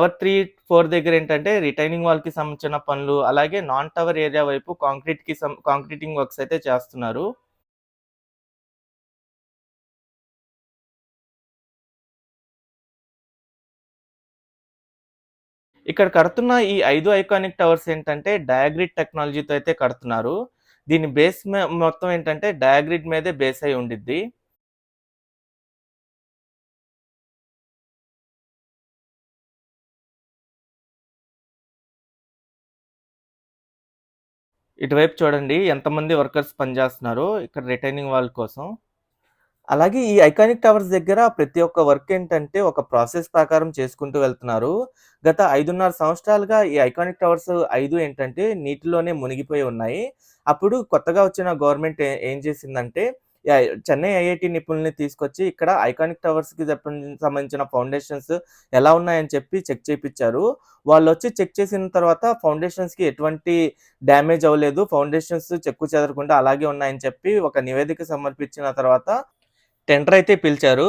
Tower 3, 4 దగ్గరేంటంటే retaining వాల్‌కి సంబంధించిన పనులు, అలాగే నాన్ టవర్ ఏరియా వైపు కాంక్రీటింగ్ వర్క్స్ అయితే చేస్తున్నారు. ఇక్కడ కడుతున్న ఈ 5 ఐకానిక్ టవర్స్ ఏంటంటే డయాగ్రిడ్ టెక్నాలజీతో అయితే కడుతున్నారు. దీని బేస్ మొత్తం ఏంటంటే డయాగ్రిడ్ మీదే బేస్ అయి ఉండిద్ది. ఇటువైపు చూడండి ఎంతమంది వర్కర్స్ పనిచేస్తున్నారో ఇక్కడ రిటైనింగ్ వాల్ కోసం. అలాగే ఈ ఐకానిక్ టవర్స్ దగ్గర ప్రతి ఒక్క వర్క్ ఏంటంటే ఒక ప్రాసెస్ ప్రకారం చేసుకుంటూ వెళ్తున్నారు. గత 5.5 సంవత్సరాలుగా ఈ ఐకానిక్ టవర్స్ 5 ఏంటంటే నీటిలోనే మునిగిపోయి ఉన్నాయి. అప్పుడు కొత్తగా వచ్చిన గవర్నమెంట్ ఏం చేసిందంటే చెన్నై ఐఐటీ నిపుణుల్ని తీసుకొచ్చి ఇక్కడ ఐకానిక్ టవర్స్‌కి సంబంధించిన ఫౌండేషన్స్ ఎలా ఉన్నాయని చెప్పి చెక్ చేపిచ్చారు. వాళ్ళొచ్చి చెక్ చేసిన తర్వాత ఫౌండేషన్స్‌కి ఎటువంటి డ్యామేజ్ అవ్వలేదు. ఫౌండేషన్స్ చెక్కు చెదరకుండా అలాగే ఉన్నాయని చెప్పి ఒక నివేదిక సమర్పించిన తర్వాత టెండర్ అయితే పిలిచారు.